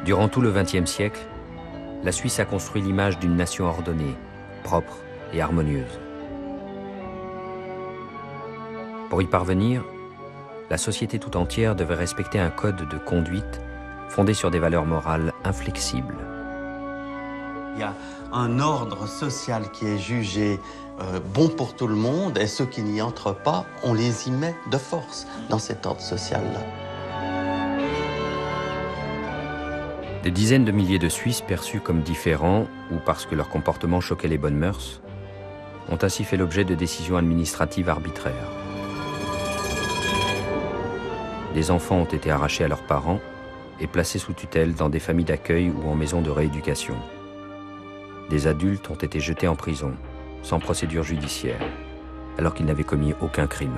Durant tout le XXe siècle, la Suisse a construit l'image d'une nation ordonnée, propre et harmonieuse. Pour y parvenir, la société tout entière devait respecter un code de conduite fondé sur des valeurs morales inflexibles. Il y a un ordre social qui est jugé bon pour tout le monde, et ceux qui n'y entrent pas, on les y met de force dans cet ordre social-là. Des dizaines de milliers de Suisses perçus comme différents ou parce que leur comportement choquait les bonnes mœurs ont ainsi fait l'objet de décisions administratives arbitraires. Des enfants ont été arrachés à leurs parents et placés sous tutelle dans des familles d'accueil ou en maisons de rééducation. Des adultes ont été jetés en prison, sans procédure judiciaire, alors qu'ils n'avaient commis aucun crime.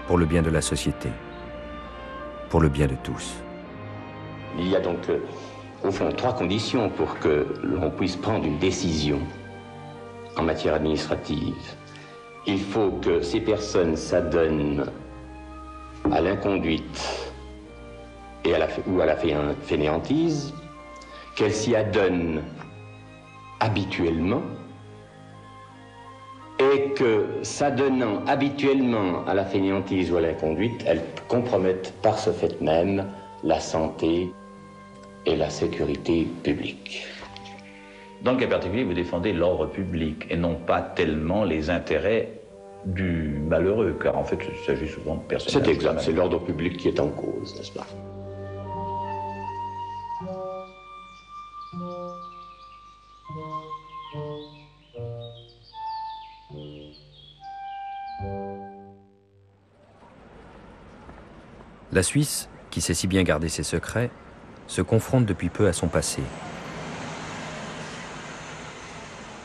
Pour le bien de la société, pour le bien de tous. Il y a donc, au fond, 3 conditions pour que l'on puisse prendre une décision en matière administrative. Il faut que ces personnes s'adonnent à l'inconduite ou à la fainéantise, qu'elles s'y adonnent habituellement, et que, s'adonnant habituellement à la fainéantise ou à l'inconduite, elles compromettent par ce fait même la santé et la sécurité publique. Dans le cas particulier, vous défendez l'ordre public et non pas tellement les intérêts du malheureux, car en fait, il s'agit souvent de personnes. C'est exact, c'est l'ordre public qui est en cause, n'est-ce pas? La Suisse, qui sait si bien garder ses secrets, se confronte depuis peu à son passé.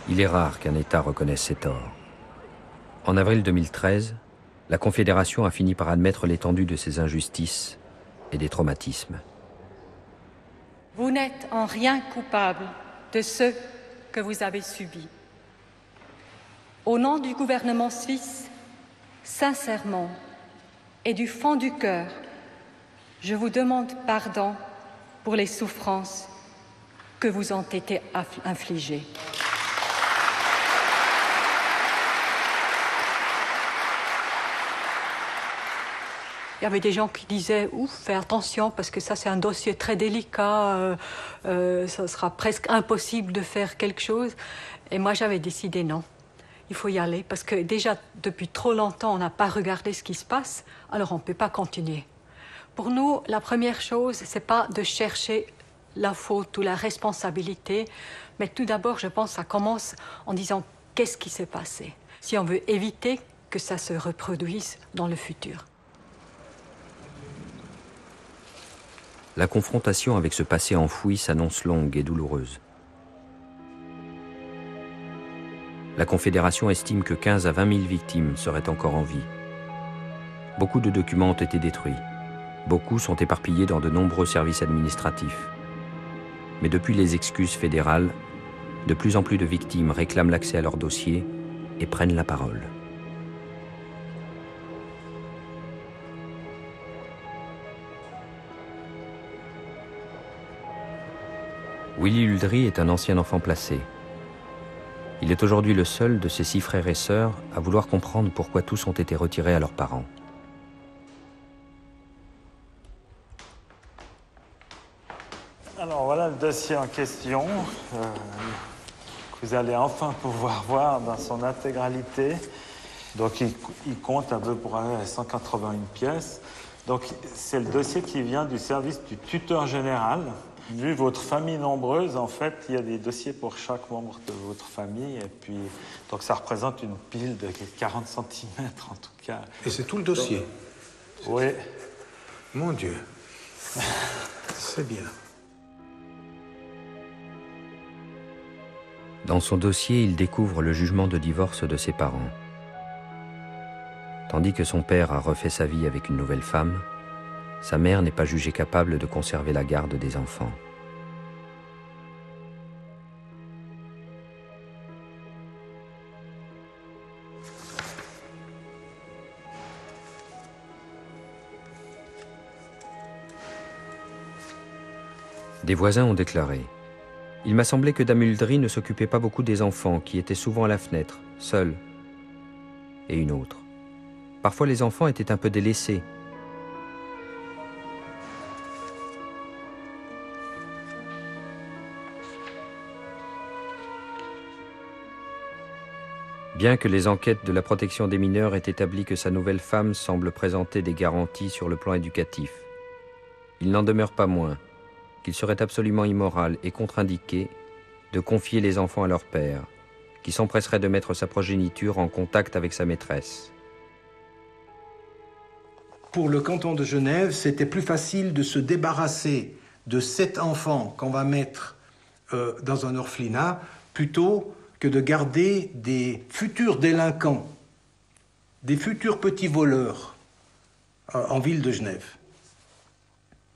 Il est rare qu'un État reconnaisse ses torts. En avril 2013, la Confédération a fini par admettre l'étendue de ses injustices et des traumatismes. Vous n'êtes en rien coupable de ce que vous avez subi. Au nom du gouvernement suisse, sincèrement et du fond du cœur, je vous demande pardon pour les souffrances que vous ont été infligées. Il y avait des gens qui disaient « Ouf, fais attention parce que ça c'est un dossier très délicat, ça sera presque impossible de faire quelque chose ». Et moi j'avais décidé non, il faut y aller parce que déjà depuis trop longtemps on n'a pas regardé ce qui se passe, alors on ne peut pas continuer. Pour nous, la première chose, c'est pas de chercher la faute ou la responsabilité, mais tout d'abord, je pense, ça commence en disant qu'est-ce qui s'est passé, si on veut éviter que ça se reproduise dans le futur. La confrontation avec ce passé enfoui s'annonce longue et douloureuse. La Confédération estime que 15 à 20 000 victimes seraient encore en vie. Beaucoup de documents ont été détruits. Beaucoup sont éparpillés dans de nombreux services administratifs. Mais depuis les excuses fédérales, de plus en plus de victimes réclament l'accès à leur dossier et prennent la parole. Willy Huldry est un ancien enfant placé. Il est aujourd'hui le seul de ses 6 frères et sœurs à vouloir comprendre pourquoi tous ont été retirés à leurs parents. Alors voilà le dossier en question, que vous allez enfin pouvoir voir dans son intégralité. Donc il compte à peu près 181 pièces. Donc c'est le dossier qui vient du service du tuteur général. Vu votre famille nombreuse, en fait, il y a des dossiers pour chaque membre de votre famille. Et puis, donc ça représente une pile de 40 cm en tout cas. Et c'est tout le dossier? Oui. Mon Dieu. C'est bien. Dans son dossier, il découvre le jugement de divorce de ses parents. Tandis que son père a refait sa vie avec une nouvelle femme, sa mère n'est pas jugée capable de conserver la garde des enfants. Des voisins ont déclaré « Il m'a semblé que Dame Huldry ne s'occupait pas beaucoup des enfants, qui étaient souvent à la fenêtre, seuls. » Et une autre « Parfois les enfants étaient un peu délaissés. » Bien que les enquêtes de la protection des mineurs aient établi que sa nouvelle femme semble présenter des garanties sur le plan éducatif, il n'en demeure pas moins qu'il serait absolument immoral et contre-indiqué de confier les enfants à leur père, qui s'empresserait de mettre sa progéniture en contact avec sa maîtresse. Pour le canton de Genève, c'était plus facile de se débarrasser de 7 enfants qu'on va mettre dans un orphelinat plutôt que de garder des futurs délinquants, des futurs petits voleurs en ville de Genève.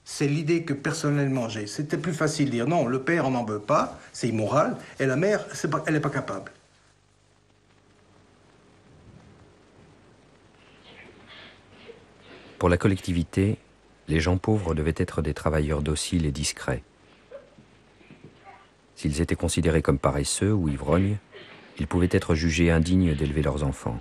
C'est l'idée que personnellement j'ai. C'était plus facile de dire non, le père on n'en veut pas, c'est immoral, et la mère, elle n'est pas capable. Pour la collectivité, les gens pauvres devaient être des travailleurs dociles et discrets. S'ils étaient considérés comme paresseux ou ivrognes, ils pouvaient être jugés indignes d'élever leurs enfants.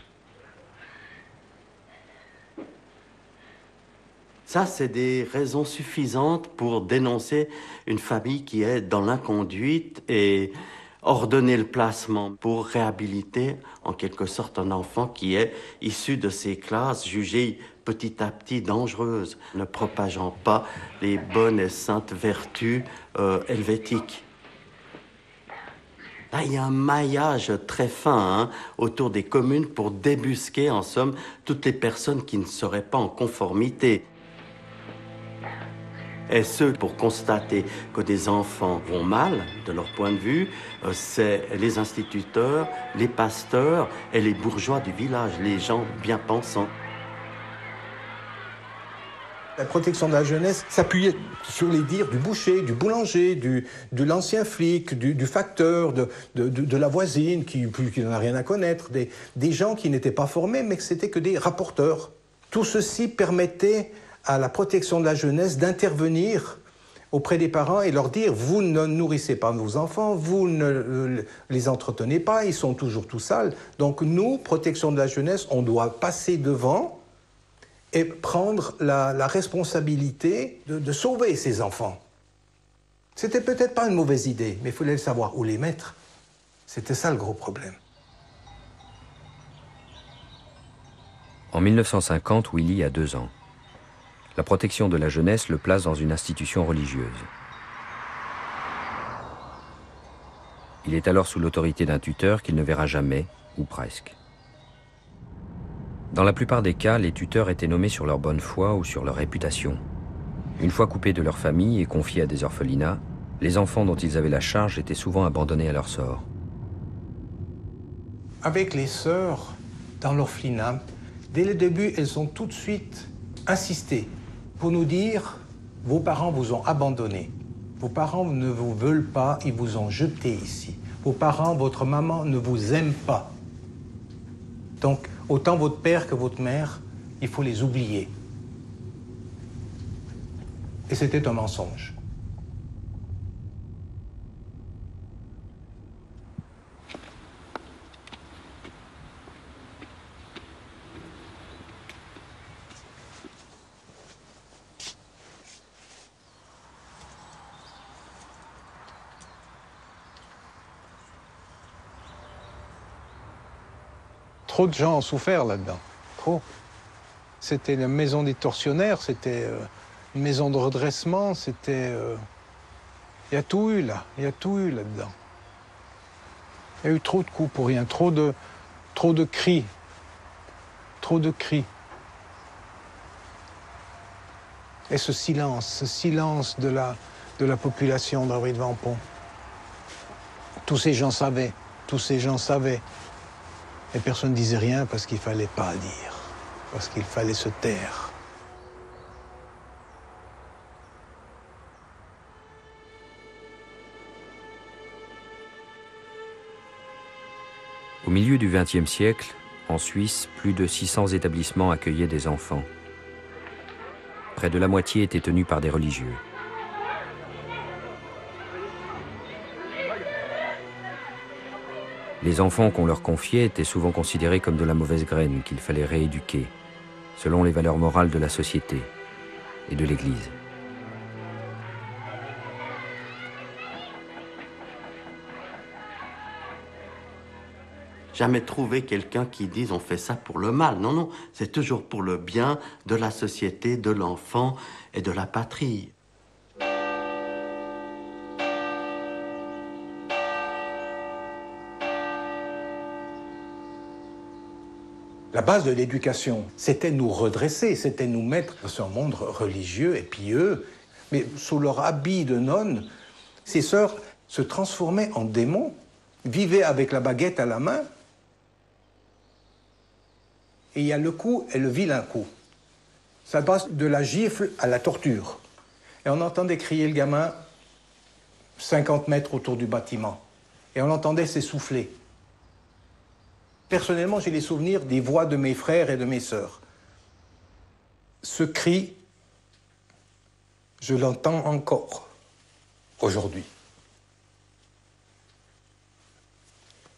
Ça, c'est des raisons suffisantes pour dénoncer une famille qui est dans l'inconduite et ordonner le placement pour réhabiliter en quelque sorte un enfant qui est issu de ces classes jugées petit à petit dangereuses, ne propageant pas les bonnes et saintes vertus helvétiques. Là, il y a un maillage très fin autour des communes pour débusquer, en somme, toutes les personnes qui ne seraient pas en conformité. Et ce, pour constater que des enfants vont mal, de leur point de vue, c'est les instituteurs, les pasteurs et les bourgeois du village, les gens bien pensants. La protection de la jeunesse s'appuyait sur les dires du boucher, du boulanger, de l'ancien flic, du facteur, de la voisine qui n'en a rien à connaître, des gens qui n'étaient pas formés, mais que c'était que des rapporteurs. Tout ceci permettait à la protection de la jeunesse d'intervenir auprès des parents et leur dire « Vous ne nourrissez pas vos enfants, vous ne les entretenez pas, ils sont toujours tout sales. Donc nous, protection de la jeunesse, on doit passer devant et prendre la responsabilité de sauver ces enfants. » C'était peut-être pas une mauvaise idée, mais il fallait savoir où les mettre. C'était ça le gros problème. En 1950, Willy a 2 ans. La protection de la jeunesse le place dans une institution religieuse. Il est alors sous l'autorité d'un tuteur qu'il ne verra jamais, ou presque. Dans la plupart des cas, les tuteurs étaient nommés sur leur bonne foi ou sur leur réputation. Une fois coupés de leur famille et confiés à des orphelinats, les enfants dont ils avaient la charge étaient souvent abandonnés à leur sort. Avec les sœurs, dans l'orphelinat, dès le début, elles ont tout de suite insisté pour nous dire « Vos parents vous ont abandonné. Vos parents ne vous veulent pas, ils vous ont jeté ici. Vos parents, votre maman ne vous aime pas. Donc, autant votre père que votre mère, il faut les oublier. » Et c'était un mensonge. Trop de gens ont souffert là-dedans, trop. C'était une maison des tortionnaires, c'était une maison de redressement, c'était... Il y a tout eu là, il y a tout eu là-dedans. Il y a eu trop de coups pour rien, trop de cris. Trop de cris. Et ce silence de la population d'Henri de Wampont. Tous ces gens savaient, Et personne ne disait rien parce qu'il ne fallait pas dire, parce qu'il fallait se taire. Au milieu du XXe siècle, en Suisse, plus de 600 établissements accueillaient des enfants. Près de la moitié étaient tenus par des religieux. Les enfants qu'on leur confiait étaient souvent considérés comme de la mauvaise graine qu'il fallait rééduquer, selon les valeurs morales de la société et de l'Église. Jamais trouvé quelqu'un qui dise on fait ça pour le mal. Non, non, c'est toujours pour le bien de la société, de l'enfant et de la patrie. La base de l'éducation, c'était nous redresser, c'était nous mettre dans un monde religieux et pieux. Mais sous leur habit de nonnes, ces sœurs se transformaient en démons, vivaient avec la baguette à la main. Et il y a le coup et le vilain coup. Ça passe de la gifle à la torture. Et on entendait crier le gamin 50 mètres autour du bâtiment. Et on l'entendait s'essouffler. Personnellement, j'ai les souvenirs des voix de mes frères et de mes sœurs. Ce cri, je l'entends encore aujourd'hui.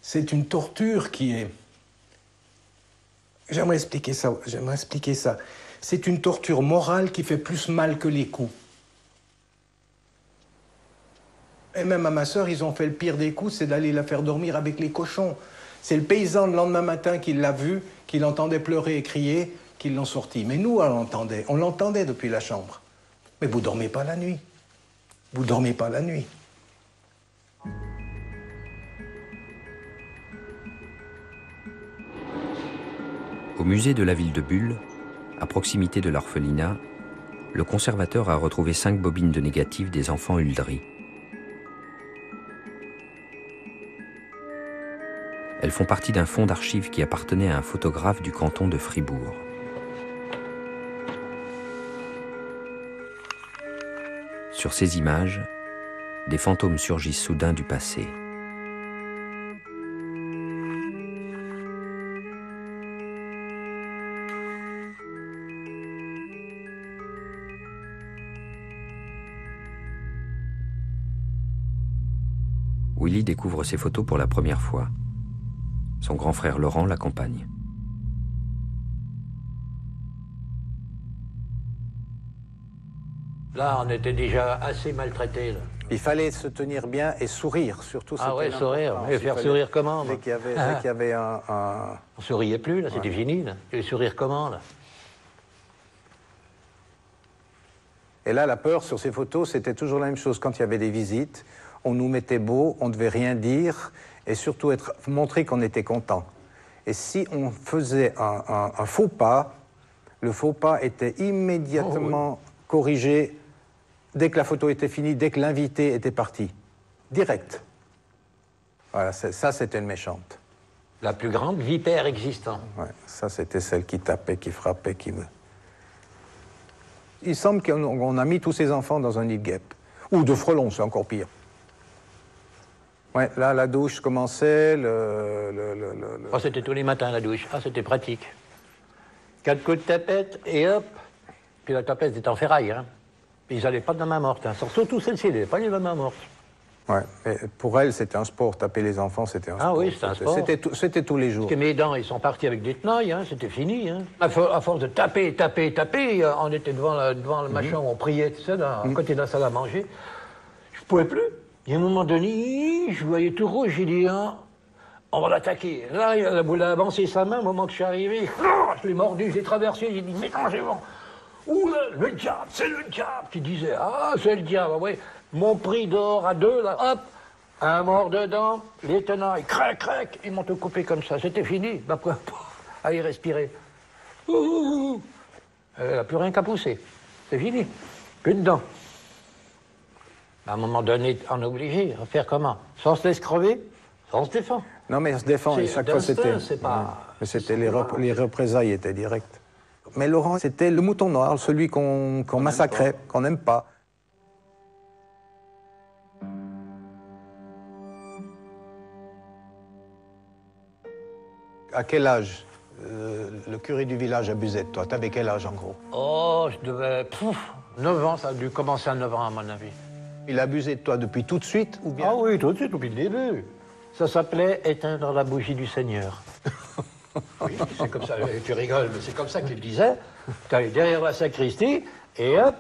C'est une torture qui est... J'aimerais expliquer ça. C'est une torture morale qui fait plus mal que les coups. Et même à ma sœur, ils ont fait le pire des coups, c'est d'aller la faire dormir avec les cochons. C'est le paysan le lendemain matin qui l'a vu, qui l'entendait pleurer et crier, qui l'ont sorti. Mais nous, on l'entendait depuis la chambre. Mais vous dormez pas la nuit. Vous dormez pas la nuit. Au musée de la ville de Bulle, à proximité de l'orphelinat, le conservateur a retrouvé 5 bobines de négatifs des enfants Uldry. Elles font partie d'un fonds d'archives qui appartenait à un photographe du canton de Fribourg. Sur ces images, des fantômes surgissent soudain du passé. Willy découvre ces photos pour la première fois. Son grand frère Laurent l'accompagne. Là, on était déjà assez maltraités. Il fallait se tenir bien et sourire, surtout. Ah ouais, sourire. Et faire sourire comment? Dès qu'il y avait un... On souriait plus, là, c'était fini. Là. Et sourire comment, là? Et là, la peur sur ces photos, c'était toujours la même chose. Quand il y avait des visites, on nous mettait beau, on ne devait rien dire, et surtout montrer qu'on était content. Et si on faisait un faux pas, le faux pas était immédiatement corrigé dès que la photo était finie, dès que l'invité était parti. Direct. Voilà, ça c'était une méchante. La plus grande vipère existante. Ouais, ça c'était celle qui tapait, qui frappait, qui me... Il semble qu'on a mis tous ces enfants dans un nid de guêpes. Ou de frelons, c'est encore pire. Ouais, là, la douche commençait, Oh, c'était tous les matins, la douche. Ah, c'était pratique. 4 coups de tapette, et hop. Puis la tapette était en ferraille, hein. Ils n'allaient pas de la main morte, hein. Surtout celle-ci, ils n'avaient pas les mains mortes. Ouais, mais pour elle, c'était un sport. Taper les enfants, c'était un sport. Ah oui, c'était un sport. C'était tous les jours. Parce que mes dents, ils sont partis avec des tenailles, hein. C'était fini, hein. À force de taper, on était devant le machin où on priait, tu sais, à côté de la salle à manger. Je pouvais plus. Il y a un moment donné, je voyais tout rouge, j'ai dit, hein, on va l'attaquer. Là, il a avancé sa main, au moment que je suis arrivé, je l'ai mordu, je l'ai traversé, j'ai dit, mais non, j'ai bon. Ouh, le diable, c'est le diable, qui disait, ah, c'est le diable, oui. Mon prix d'or à 2, là, hop, un mort dedans, les tenailles, crac, crac, ils m'ont tout coupé comme ça, c'était fini. Après, allez respirer. Elle n'a plus rien qu'à pousser, c'est fini, plus de dents. À un moment donné, on est obligé à faire comment? Sans se laisser crever, on se défend. Non, mais on se défend, et chaque fois c'était... C'est pas... Mais c'était les représailles étaient directes. Mais Laurent, c'était le mouton noir, celui qu'on massacrait, qu'on n'aime pas. À quel âge le curé du village abusait de toi? T'avais quel âge en gros? Oh, je devais... 9 ans, ça a dû commencer à 9 ans à mon avis. Il abusait de toi depuis tout de suite ou bien? Ah oui, tout de suite, depuis le début. Ça s'appelait éteindre la bougie du Seigneur. Oui, c'est comme ça, tu rigoles, mais c'est comme ça qu'il disait. Tu allais derrière la sacristie, et hop,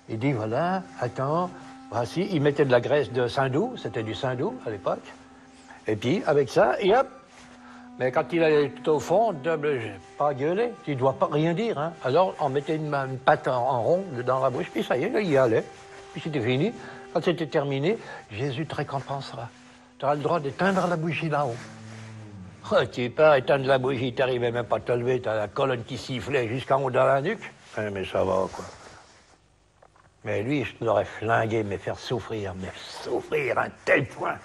il dit voilà, attends, voici, il mettait de la graisse de saindoux, c'était du saindoux à l'époque, et puis avec ça, et hop, mais quand il allait tout au fond, pas gueuler, il ne doit pas rien dire, hein. Alors on mettait une patte en rond dans la bouche, puis ça y est, là, il y allait, puis c'était fini. Quand c'était terminé, Jésus te récompensera. Tu auras le droit d'éteindre la bougie là-haut. Oh, tu peux éteindre la bougie, tu n'arrivais même pas à te lever, tu as la colonne qui sifflait jusqu'en haut dans la nuque. Mais ça va, quoi. Mais lui, je l'aurais flingué, mais souffrir à un tel point.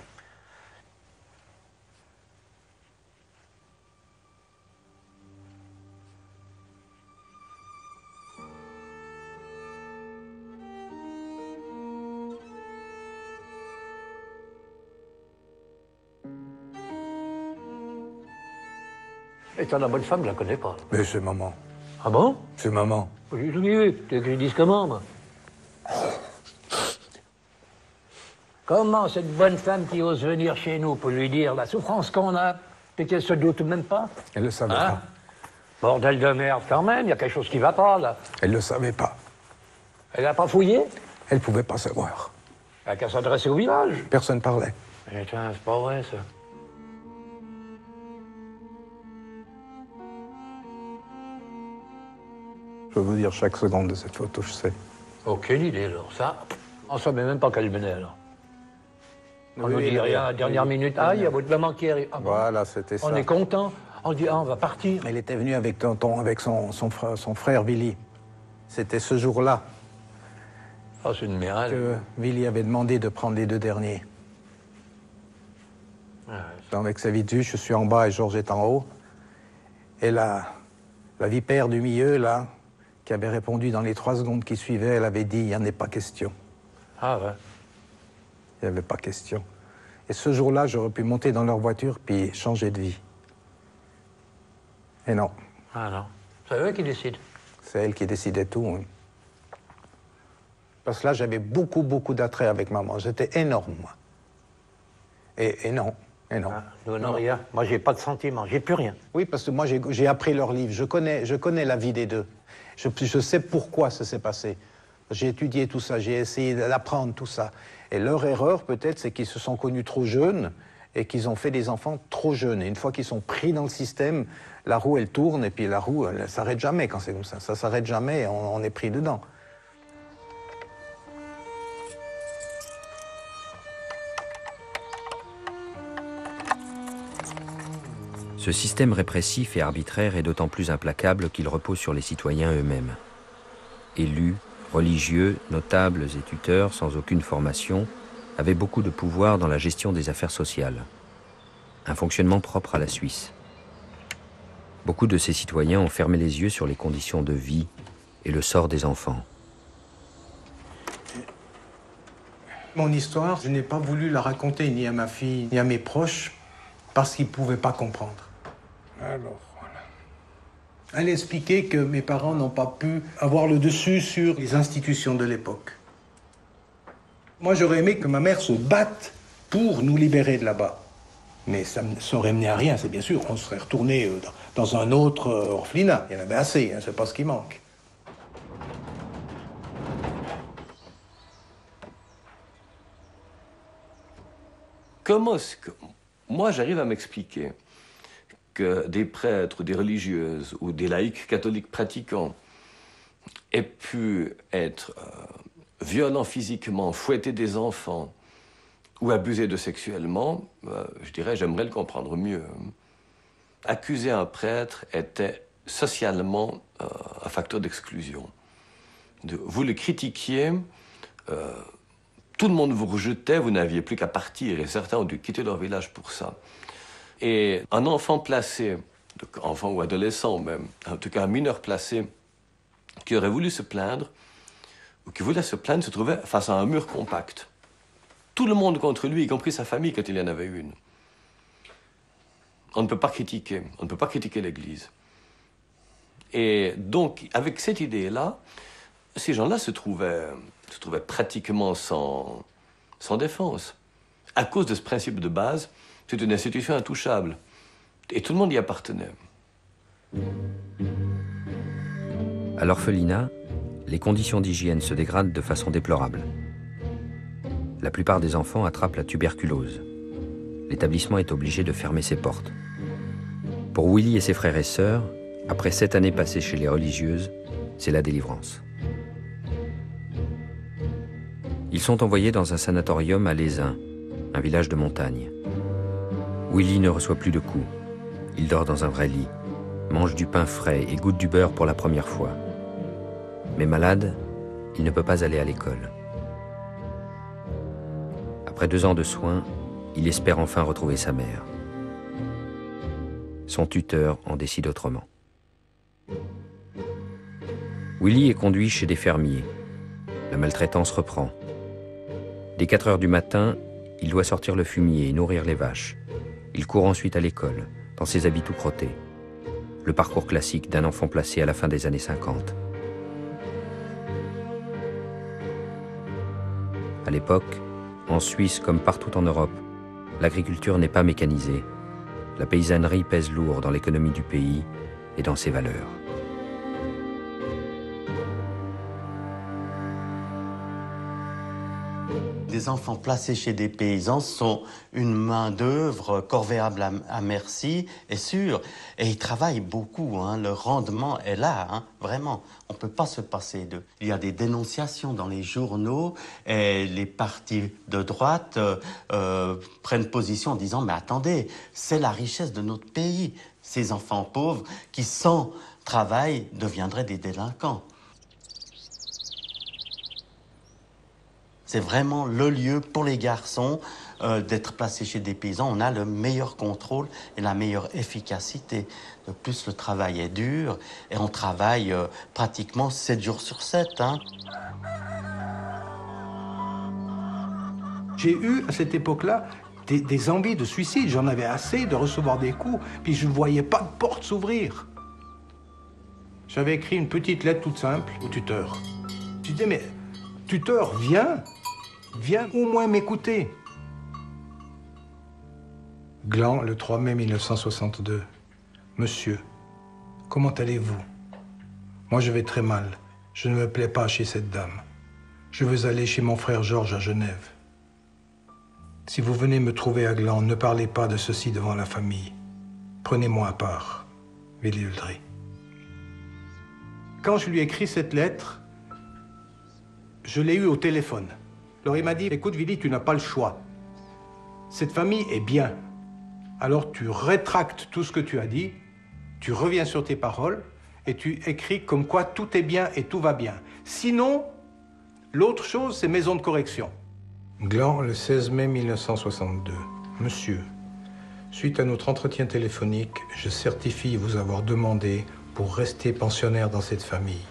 Et toi, la bonne femme, je la connais pas. Mais c'est maman. Ah bon? C'est maman. J'ai jamais vu. Tu veux que je dise comment, moi? Comment cette bonne femme qui ose venir chez nous pour lui dire la souffrance qu'on a, et qu'elle se doute même pas? Elle le savait Hein? pas. Bordel de merde, quand même, il y a quelque chose qui va pas, là. Elle le savait pas. Elle n'a pas fouillé? Elle pouvait pas savoir. Elle n'a qu'à s'adresser au village. Personne parlait. Mais tiens, c'est pas vrai, ça. Je peux vous dire chaque seconde de cette photo, je sais. Aucune idée, alors. Ça, on ne savait même pas qu'elle venait, alors. On nous Oui, dit rien, dernière minute. Ah, il y a votre maman qui arrive. Ah, bon. Voilà, c'était ça. On est content. On dit, ah, on va partir. Elle était venue avec avec son frère Willy. C'était ce jour-là Ah, c'est une merde. que Willy avait demandé de prendre les deux derniers. Ouais. Donc, avec sa vie de juge, je suis en bas et Georges est en haut. Et la vipère du milieu, là, qui avait répondu dans les 3 secondes qui suivaient, elle avait dit, il n'y en est pas question. Ah, ouais. Il n'y avait pas question. Et ce jour-là, j'aurais pu monter dans leur voiture puis changer de vie. Et non, Ah, non. C'est eux qui décident. c'est elle qui décidait tout. Oui. Parce que là, j'avais beaucoup, beaucoup d'attrait avec maman. J'étais énorme, moi. Et non, et non. Ah, nous, non, rien. Moi, j'ai pas de sentiments, j'ai plus rien. Oui, parce que moi, j'ai appris leurs livres. Je connais la vie des deux. Je sais pourquoi ça s'est passé. J'ai étudié tout ça, j'ai essayé d'apprendre tout ça. Et leur erreur, peut-être, c'est qu'ils se sont connus trop jeunes et qu'ils ont fait des enfants trop jeunes. Et une fois qu'ils sont pris dans le système, la roue, elle tourne, et puis la roue, elle s'arrête jamais quand c'est comme ça. Ça s'arrête jamais, on est pris dedans. Ce système répressif et arbitraire est d'autant plus implacable qu'il repose sur les citoyens eux-mêmes. Élus, religieux, notables et tuteurs sans aucune formation avaient beaucoup de pouvoir dans la gestion des affaires sociales. Un fonctionnement propre à la Suisse. Beaucoup de ces citoyens ont fermé les yeux sur les conditions de vie et le sort des enfants. Mon histoire, je n'ai pas voulu la raconter ni à ma fille, ni à mes proches, parce qu'ils ne pouvaient pas comprendre. Alors, voilà. Elle expliquait que mes parents n'ont pas pu avoir le dessus sur les institutions de l'époque. Moi, j'aurais aimé que ma mère se batte pour nous libérer de là-bas. Mais ça aurait mené à rien, c'est bien sûr. On serait retourné dans un autre orphelinat. Il y en avait assez, hein, c'est pas ce qui manque. Comment est-ce que moi j'arrive à m'expliquer que des prêtres, des religieuses ou des laïcs catholiques pratiquants aient pu être violents physiquement, fouetter des enfants ou abuser d'eux sexuellement, je dirais j'aimerais le comprendre mieux. Accuser un prêtre était socialement un facteur d'exclusion. Vous le critiquiez, tout le monde vous rejetait, vous n'aviez plus qu'à partir, et certains ont dû quitter leur village pour ça. Et un enfant placé, enfant ou adolescent même, en tout cas un mineur placé, qui aurait voulu se plaindre, ou qui voulait se plaindre, se trouvait face à un mur compact. Tout le monde contre lui, y compris sa famille, quand il y en avait une. On ne peut pas critiquer l'Église. Et donc, avec cette idée-là, ces gens-là se trouvaient pratiquement sans défense, à cause de ce principe de base C'est une institution intouchable. Et tout le monde y appartenait. À l'orphelinat, les conditions d'hygiène se dégradent de façon déplorable. La plupart des enfants attrapent la tuberculose. L'établissement est obligé de fermer ses portes. Pour Willy et ses frères et sœurs, après 7 années passées chez les religieuses, c'est la délivrance. Ils sont envoyés dans un sanatorium à Lézin, un village de montagne. Willy ne reçoit plus de coups. Il dort dans un vrai lit, mange du pain frais et goûte du beurre pour la première fois. Mais malade, il ne peut pas aller à l'école. Après 2 ans de soins, il espère enfin retrouver sa mère. Son tuteur en décide autrement. Willy est conduit chez des fermiers. La maltraitance reprend. Dès 4 heures du matin, il doit sortir le fumier et nourrir les vaches. Il court ensuite à l'école, dans ses habits tout crottés. Le parcours classique d'un enfant placé à la fin des années 50. À l'époque, en Suisse comme partout en Europe, l'agriculture n'est pas mécanisée. La paysannerie pèse lourd dans l'économie du pays et dans ses valeurs. Les enfants placés chez des paysans sont une main-d'œuvre corvéable à merci et sûre. Et ils travaillent beaucoup, hein. Le rendement est là, hein, vraiment. On ne peut pas se passer d'eux. Il y a des dénonciations dans les journaux et les partis de droite prennent position en disant « Mais attendez, c'est la richesse de notre pays. Ces enfants pauvres qui, sans travail, deviendraient des délinquants. » C'est vraiment le lieu pour les garçons d'être placés chez des paysans. On a le meilleur contrôle et la meilleure efficacité. De plus, le travail est dur et on travaille pratiquement 7 jours sur 7. Hein. J'ai eu à cette époque-là des envies de suicide. J'en avais assez de recevoir des coups, puis je ne voyais pas de porte s'ouvrir. J'avais écrit une petite lettre toute simple au tuteur. Je disais, mais tuteur, viens au moins m'écouter. Gland, le 3 mai 1962. Monsieur, comment allez-vous? Moi, je vais très mal. Je ne me plais pas chez cette dame. Je veux aller chez mon frère Georges à Genève. Si vous venez me trouver à Gland, ne parlez pas de ceci devant la famille. Prenez-moi à part. Willy Uldry. Quand je lui ai écrit cette lettre, je l'ai eu au téléphone. Alors il m'a dit, écoute Willy, tu n'as pas le choix. Cette famille est bien. Alors tu rétractes tout ce que tu as dit, tu reviens sur tes paroles et tu écris comme quoi tout est bien et tout va bien. Sinon, l'autre chose, c'est maison de correction. Gland, le 16 mai 1962. Monsieur, suite à notre entretien téléphonique, je certifie vous avoir demandé pour rester pensionnaire dans cette famille.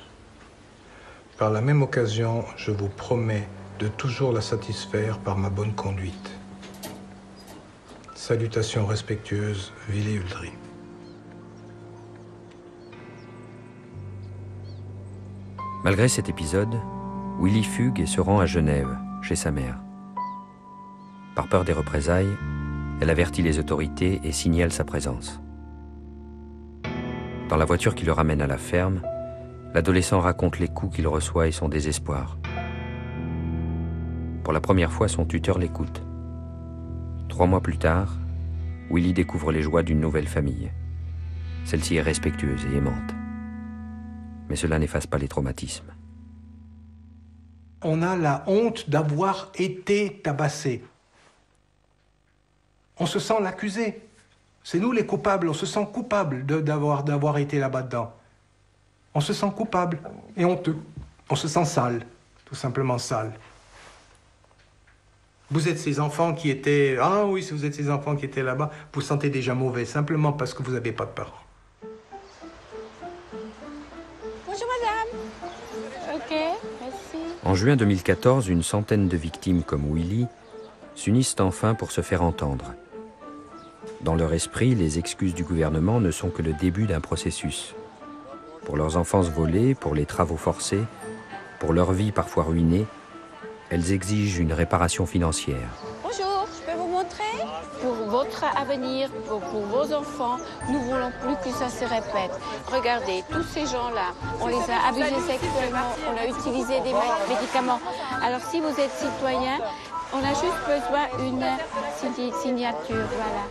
Par la même occasion, je vous promets de toujours la satisfaire par ma bonne conduite. Salutations respectueuses, Willy Uldry. Malgré cet épisode, Willy fugue et se rend à Genève, chez sa mère. Par peur des représailles, elle avertit les autorités et signale sa présence. Dans la voiture qui le ramène à la ferme, l'adolescent raconte les coups qu'il reçoit et son désespoir. Pour la première fois, son tuteur l'écoute. 3 mois plus tard, Willy découvre les joies d'une nouvelle famille. Celle-ci est respectueuse et aimante. Mais cela n'efface pas les traumatismes. On a la honte d'avoir été tabassé. On se sent l'accusé. C'est nous les coupables, on se sent coupable d'avoir été là-bas-dedans. On se sent coupable et honteux. On se sent sale, tout simplement sale. Vous êtes ces enfants qui étaient... Ah oui, si vous êtes ces enfants qui étaient là-bas, vous vous sentez déjà mauvais, simplement parce que vous n'avez pas de parents. Bonjour madame. Ok, merci. En juin 2014, une centaine de victimes comme Willy s'unissent enfin pour se faire entendre. Dans leur esprit, les excuses du gouvernement ne sont que le début d'un processus. Pour leurs enfances volées, pour les travaux forcés, pour leur vie parfois ruinée, elles exigent une réparation financière. Bonjour, je peux vous montrer? Pour votre votre avenir, pour vos enfants. Nous ne voulons plus que ça se répète. Regardez, tous ces gens-là, on les a abusés sexuellement, on a utilisé des médicaments. Alors si vous êtes citoyen, on a juste besoin d'une signature, voilà.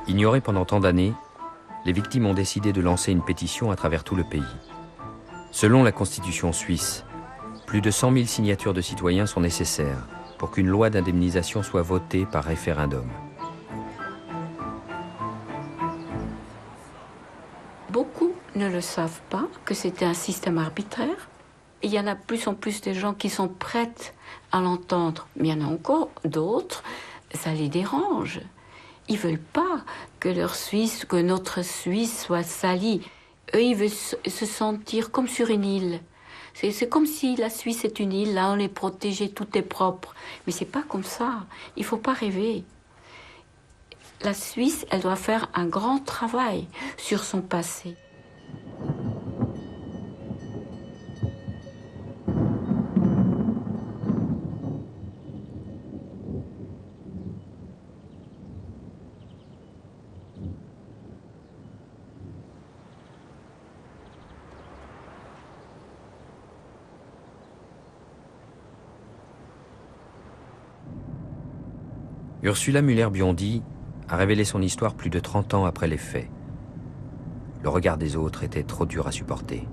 Ignorées pendant tant d'années, les victimes ont décidé de lancer une pétition à travers tout le pays. Selon la Constitution suisse, plus de 100 000 signatures de citoyens sont nécessaires pour qu'une loi d'indemnisation soit votée par référendum. Beaucoup ne le savent pas que c'était un système arbitraire. Il y en a plus en plus de gens qui sont prêts à l'entendre. Mais il y en a encore d'autres, ça les dérange. Ils ne veulent pas que leur Suisse, que notre Suisse soit salie. Eux, ils veulent se sentir comme sur une île. C'est comme si la Suisse est une île, là on est protégé, tout est propre. Mais c'est pas comme ça, il faut pas rêver. La Suisse, elle doit faire un grand travail sur son passé. Ursula Müller-Biondi a révélé son histoire plus de 30 ans après les faits. Le regard des autres était trop dur à supporter.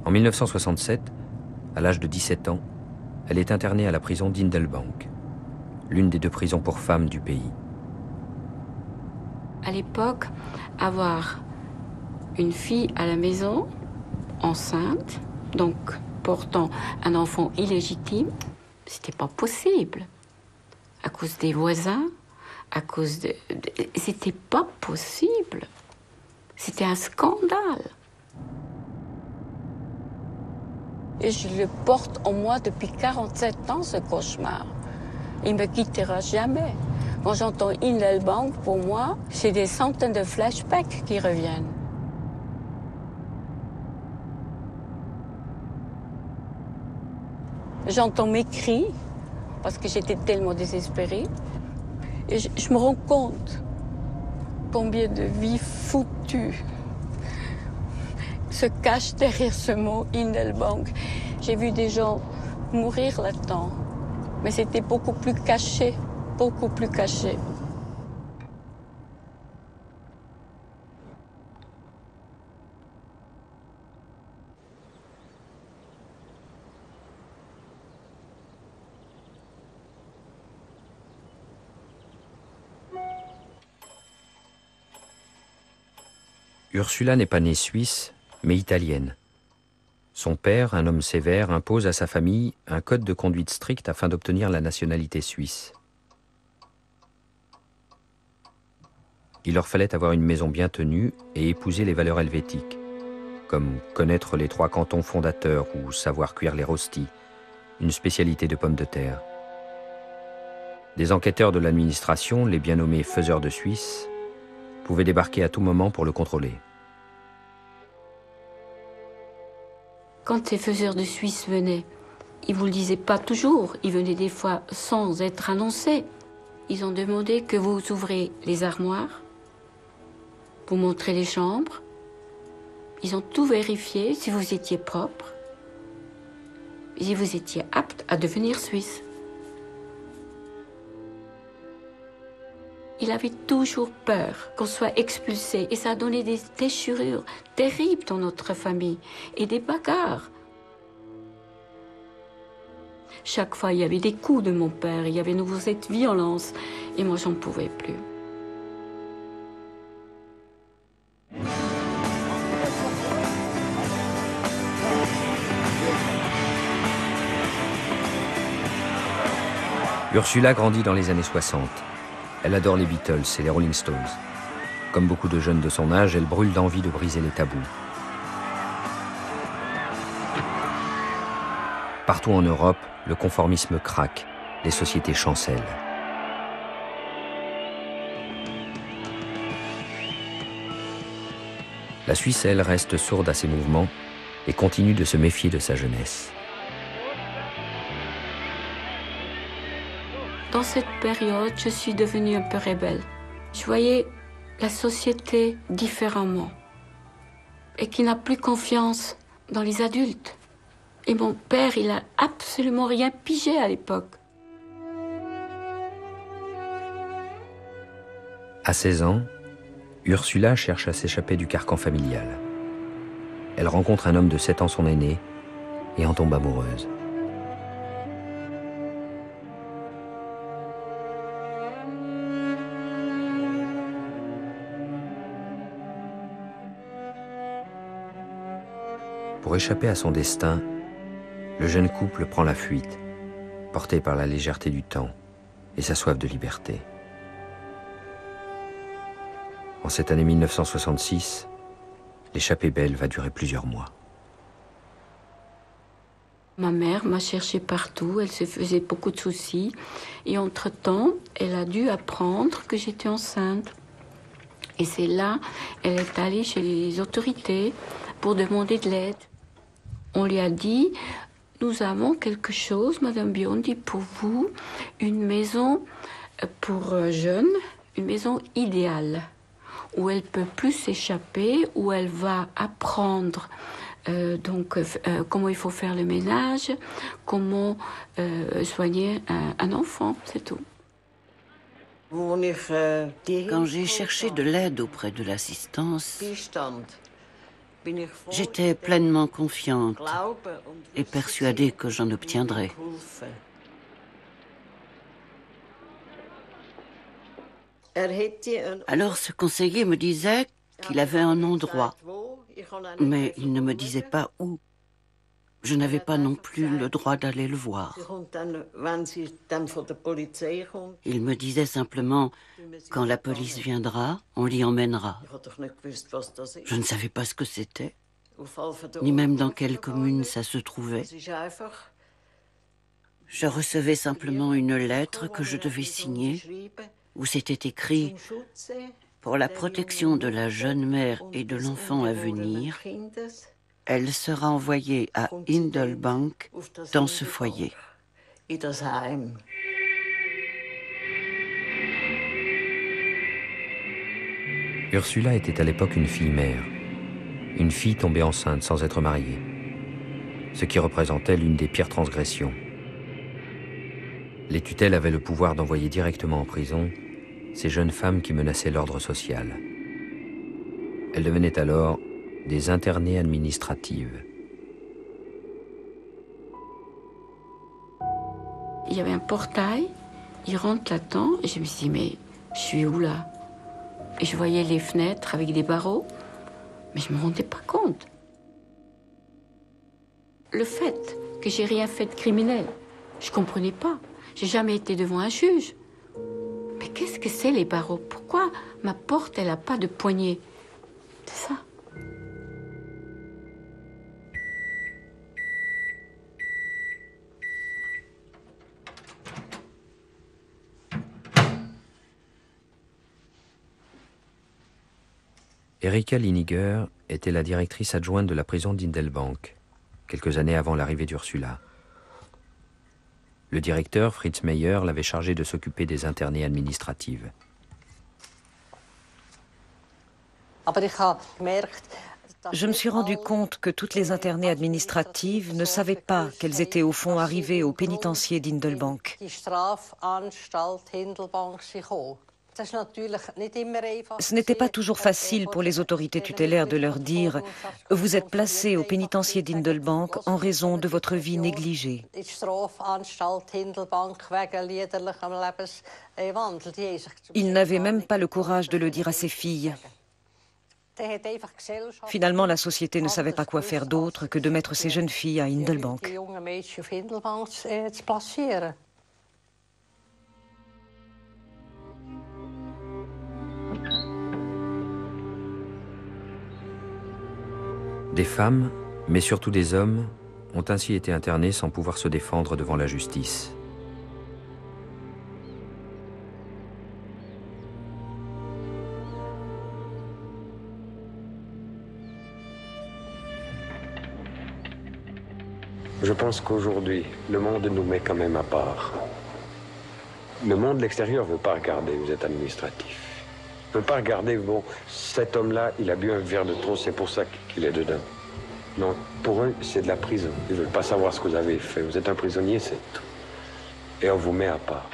En 1967, à l'âge de 17 ans, elle est internée à la prison d'Hindelbank, l'une des 2 prisons pour femmes du pays. À l'époque, avoir une fille à la maison, enceinte, donc portant un enfant illégitime, c'était pas possible. À cause des voisins, à cause de... C'était pas possible. C'était un scandale. Et je le porte en moi depuis 47 ans, ce cauchemar. Il ne me quittera jamais. Quand j'entends Hindelbank, pour moi, c'est des centaines de flashbacks qui reviennent. J'entends mes cris, parce que j'étais tellement désespérée. Et je me rends compte combien de vies foutues se cachent derrière ce mot Hindelbank. J'ai vu des gens mourir là-dedans, mais c'était beaucoup plus caché, beaucoup plus caché. Ursula n'est pas née suisse, mais italienne. Son père, un homme sévère, impose à sa famille un code de conduite strict afin d'obtenir la nationalité suisse. Il leur fallait avoir une maison bien tenue et épouser les valeurs helvétiques, comme connaître les 3 cantons fondateurs ou savoir cuire les rostis, une spécialité de pommes de terre. Des enquêteurs de l'administration, les bien nommés faiseurs de Suisse, pouvaient débarquer à tout moment pour le contrôler. Quand ces faiseurs de Suisse venaient, ils ne vous le disaient pas toujours, ils venaient des fois sans être annoncés. Ils ont demandé que vous ouvrez les armoires, vous montrez les chambres. Ils ont tout vérifié, si vous étiez propre, si vous étiez apte à devenir Suisse. Il avait toujours peur qu'on soit expulsé et ça a donné des déchirures terribles dans notre famille et des bagarres. Chaque fois, il y avait des coups de mon père, il y avait nouveau cette violence et moi, j'en pouvais plus. Ursula grandit dans les années 60. Elle adore les Beatles et les Rolling Stones. Comme beaucoup de jeunes de son âge, elle brûle d'envie de briser les tabous. Partout en Europe, le conformisme craque, les sociétés chancellent. La Suisse, elle, reste sourde à ces mouvements et continue de se méfier de sa jeunesse. dans cette période, je suis devenue un peu rebelle. Je voyais la société différemment et qui n'a plus confiance dans les adultes. Et mon père, il a absolument rien pigé à l'époque. À 16 ans, Ursula cherche à s'échapper du carcan familial. Elle rencontre un homme de 7 ans son aîné et en tombe amoureuse. Pour échapper à son destin, le jeune couple prend la fuite, porté par la légèreté du temps et sa soif de liberté. En cette année 1966, l'échappée belle va durer plusieurs mois. Ma mère m'a cherché partout, elle se faisait beaucoup de soucis. Et entre-temps, elle a dû apprendre que j'étais enceinte. Et c'est là, elle est allée chez les autorités pour demander de l'aide. On lui a dit, nous avons quelque chose, Madame Biondi, pour vous, une maison pour jeunes, une maison idéale, où elle peut plus s'échapper, où elle va apprendre comment il faut faire le ménage, comment soigner un enfant, c'est tout. Quand j'ai cherché de l'aide auprès de l'assistance, j'étais pleinement confiante et persuadée que j'en obtiendrais. Alors ce conseiller me disait qu'il avait un endroit, mais il ne me disait pas où. Je n'avais pas non plus le droit d'aller le voir. Il me disait simplement, quand la police viendra, on l'y emmènera. Je ne savais pas ce que c'était, ni même dans quelle commune ça se trouvait. Je recevais simplement une lettre que je devais signer, où c'était écrit « Pour la protection de la jeune mère et de l'enfant à venir, elle sera envoyée à Hindelbank dans ce foyer. » Ursula était à l'époque une fille-mère, une fille tombée enceinte sans être mariée, ce qui représentait l'une des pires transgressions. Les tutelles avaient le pouvoir d'envoyer directement en prison ces jeunes femmes qui menaçaient l'ordre social. Elles devenaient alors des internées administratives. Il y avait un portail, il rentre là-dedans, et je me suis dit, mais je suis où là? Et je voyais les fenêtres avec des barreaux, mais je ne me rendais pas compte. Le fait que j'ai rien fait de criminel, je ne comprenais pas. J'ai jamais été devant un juge. Mais qu'est-ce que c'est les barreaux? Pourquoi ma porte, elle n'a pas de poignée? C'est ça. Erika Liniger était la directrice adjointe de la prison d'Hindelbank, quelques années avant l'arrivée d'Ursula. Le directeur, Fritz Meyer, l'avait chargé de s'occuper des internées administratives. Je me suis rendu compte que toutes les internées administratives ne savaient pas qu'elles étaient au fond arrivées au pénitencier d'Hindelbank. Ce n'était pas toujours facile pour les autorités tutélaires de leur dire « Vous êtes placé au pénitencier d'Hindelbank en raison de votre vie négligée ». Ils n'avaient même pas le courage de le dire à ses filles. Finalement, la société ne savait pas quoi faire d'autre que de mettre ces jeunes filles à Hindelbank. Des femmes, mais surtout des hommes, ont ainsi été internés sans pouvoir se défendre devant la justice. Je pense qu'aujourd'hui, le monde nous met quand même à part. Le monde de l'extérieur ne veut pas regarder, vous êtes administratif. Ne peut pas regarder, bon, cet homme-là, il a bu un verre de trop, c'est pour ça qu'il est dedans. Non, pour eux, c'est de la prison. Ils ne veulent pas savoir ce que vous avez fait. Vous êtes un prisonnier, c'est tout. Et on vous met à part.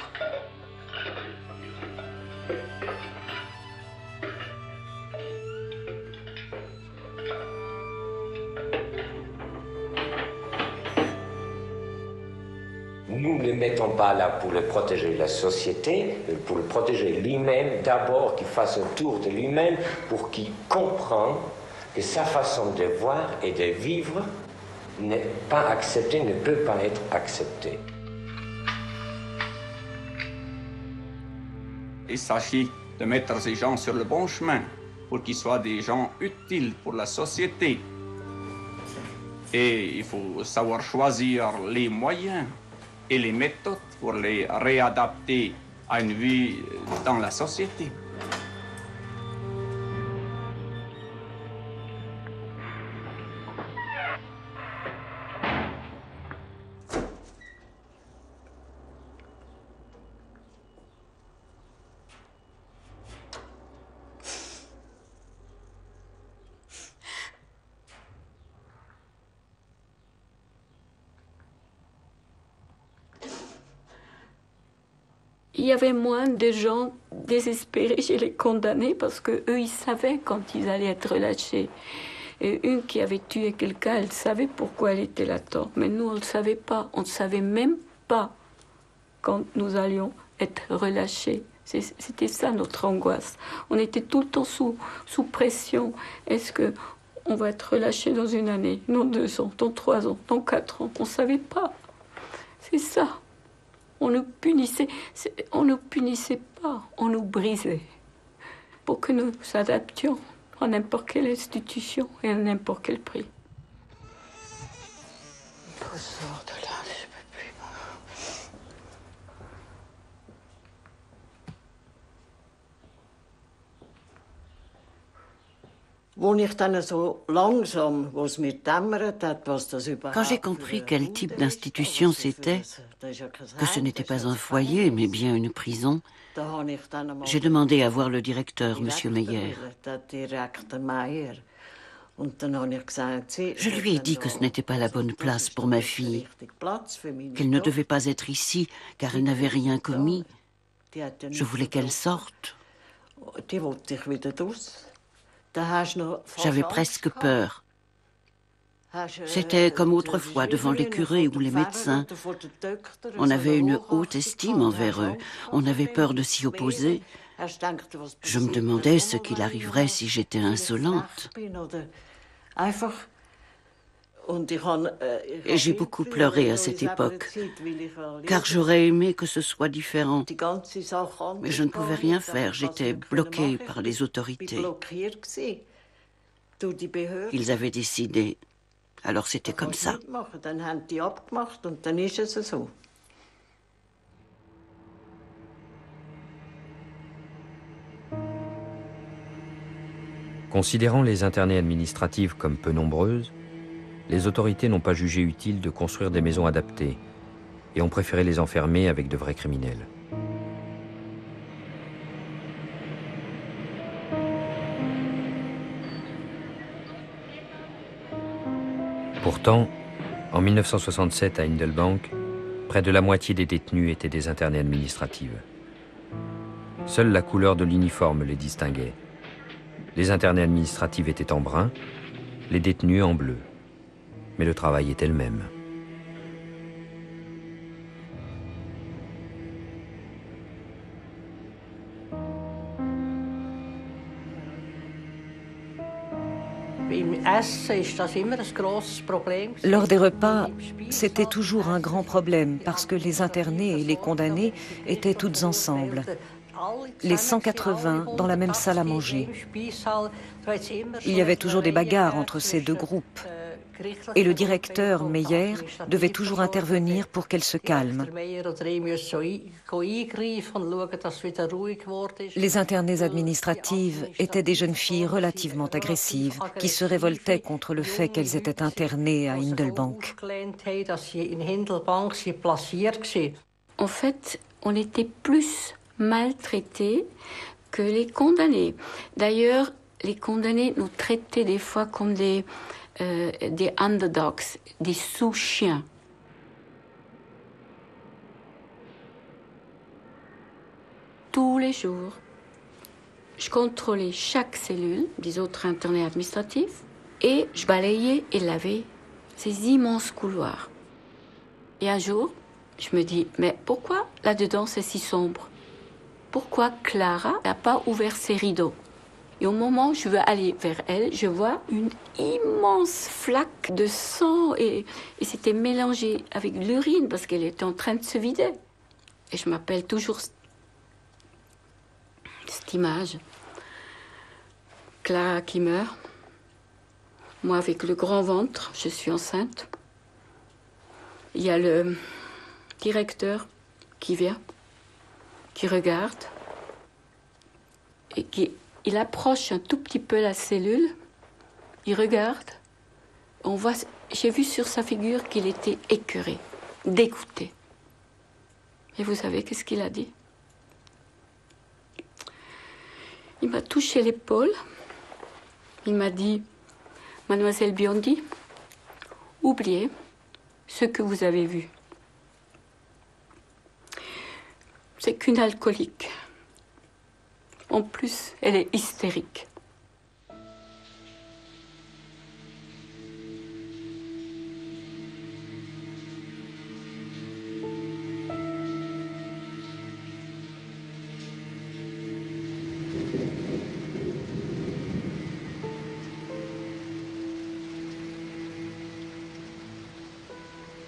Nous ne le mettons pas là pour le protéger de la société, mais pour le protéger lui-même, d'abord qu'il fasse un tour de lui-même pour qu'il comprenne que sa façon de voir et de vivre n'est pas acceptée, ne peut pas être acceptée. Il s'agit de mettre ces gens sur le bon chemin pour qu'ils soient des gens utiles pour la société. Et il faut savoir choisir les moyens et les méthodes pour les réadapter à une vie dans la société. Il y avait moins de gens désespérés chez les condamnés parce qu'eux, ils savaient quand ils allaient être relâchés. Et une qui avait tué quelqu'un, elle savait pourquoi elle était là-dedans. Mais nous, on ne le savait pas. On ne savait même pas quand nous allions être relâchés. C'était ça notre angoisse. On était tout le temps sous pression. Est-ce qu'on va être relâché dans une année, dans 2 ans, dans 3 ans, dans 4 ans? On ne savait pas. C'est ça. On ne punissait pas, on nous brisait pour que nous nous adaptions à n'importe quelle institution et à n'importe quel prix. Je sors de là, je peux plus. Quand j'ai compris quel type d'institution c'était, que ce n'était pas un foyer, mais bien une prison, j'ai demandé à voir le directeur, M. Meyer. Je lui ai dit que ce n'était pas la bonne place pour ma fille, qu'elle ne devait pas être ici car elle n'avait rien commis. Je voulais qu'elle sorte. J'avais presque peur. C'était comme autrefois devant les curés ou les médecins. On avait une haute estime envers eux. On avait peur de s'y opposer. Je me demandais ce qu'il arriverait si j'étais insolente. Et j'ai beaucoup pleuré à cette époque, car j'aurais aimé que ce soit différent. Mais je ne pouvais rien faire, j'étais bloquée par les autorités. Ils avaient décidé, alors c'était comme ça. Considérant les internées administratives comme peu nombreuses, les autorités n'ont pas jugé utile de construire des maisons adaptées et ont préféré les enfermer avec de vrais criminels. Pourtant, en 1967 à Hindelbank, près de la moitié des détenus étaient des internées administratives. Seule la couleur de l'uniforme les distinguait. Les internées administratives étaient en brun, les détenus en bleu. Mais le travail était le même. Lors des repas, c'était toujours un grand problème parce que les internés et les condamnés étaient toutes ensemble. Les 180 dans la même salle à manger. Il y avait toujours des bagarres entre ces deux groupes. Et le directeur, Meyer, devait toujours intervenir pour qu'elle se calme. Les internées administratives étaient des jeunes filles relativement agressives qui se révoltaient contre le fait qu'elles étaient internées à Hindelbank. En fait, on était plus maltraités que les condamnés. D'ailleurs, les condamnés nous traitaient des fois comme des underdogs, des sous-chiens. Tous les jours, je contrôlais chaque cellule des autres internés administratifs et je balayais et lavais ces immenses couloirs. Et un jour, je me dis, mais pourquoi là-dedans c'est si sombre? Pourquoi Clara n'a pas ouvert ses rideaux? Et au moment où je veux aller vers elle, je vois une immense flaque de sang et c'était mélangé avec l'urine parce qu'elle était en train de se vider. Et je m'appelle toujours cette image. Clara qui meurt, moi avec le grand ventre, je suis enceinte. Il y a le directeur qui vient, qui regarde et il approche un tout petit peu la cellule, il regarde, on voit, j'ai vu sur sa figure qu'il était écœuré, dégoûté. Et vous savez qu'est-ce qu'il a dit? Il m'a touché l'épaule, il m'a dit, Mademoiselle Biondi, oubliez ce que vous avez vu. C'est qu'une alcoolique. En plus, elle est hystérique.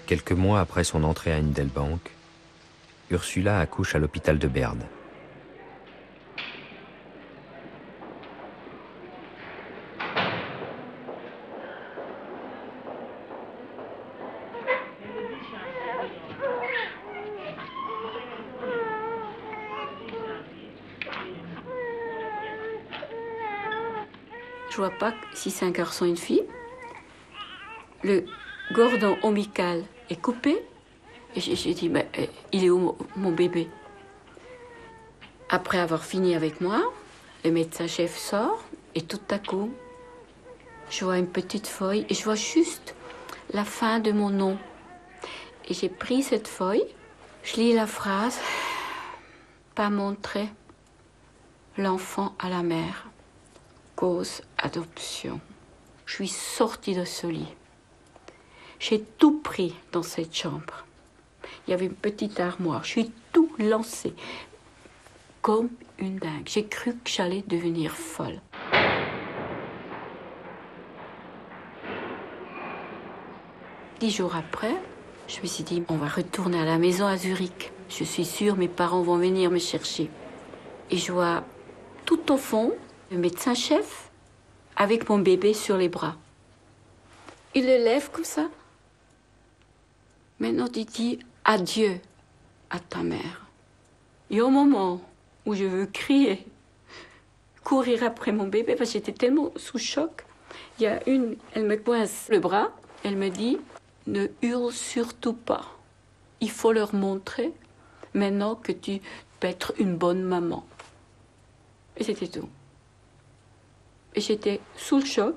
Quelques mois après son entrée à Hindelbank, Ursula accouche à l'hôpital de Berne. Je vois pas si c'est un garçon ou une fille. Le cordon ombilical est coupé. Et j'ai dit, mais il est où mon bébé? Après avoir fini avec moi, le médecin-chef sort et tout à coup, je vois une petite feuille et je vois juste la fin de mon nom. Et j'ai pris cette feuille, je lis la phrase, pas montrer l'enfant à la mère, cause adoption. Je suis sortie de ce lit. J'ai tout pris dans cette chambre. Il y avait une petite armoire. Je suis tout lancée. Comme une dingue. J'ai cru que j'allais devenir folle. Dix jours après, je me suis dit, on va retourner à la maison à Zurich. Je suis sûre, mes parents vont venir me chercher. Et je vois tout au fond le médecin-chef avec mon bébé sur les bras. Il le lève comme ça. Maintenant, il dit adieu à ta mère. Et au moment où je veux crier, courir après mon bébé, parce que j'étais tellement sous choc, il y a elle me coince le bras, elle me dit, ne hurle surtout pas. Il faut leur montrer maintenant que tu peux être une bonne maman. Et c'était tout. Et j'étais sous le choc,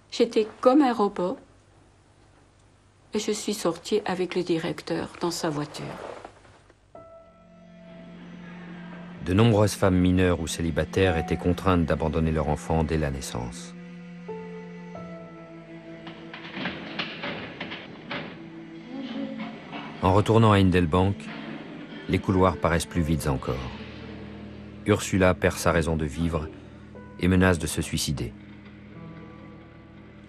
j'étais comme un robot. Et je suis sortie avec le directeur dans sa voiture. De nombreuses femmes mineures ou célibataires étaient contraintes d'abandonner leur enfant dès la naissance. En retournant à Hindelbank, les couloirs paraissent plus vides encore. Ursula perd sa raison de vivre et menace de se suicider.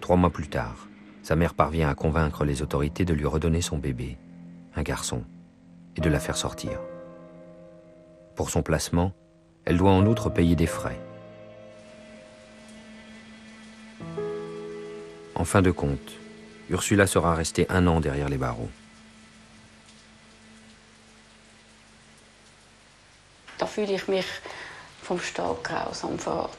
3 mois plus tard, sa mère parvient à convaincre les autorités de lui redonner son bébé, un garçon, et de la faire sortir. Pour son placement, elle doit en outre payer des frais. En fin de compte, Ursula sera restée 1 an derrière les barreaux. Da fühle ich mich vom Staat grausam verraten.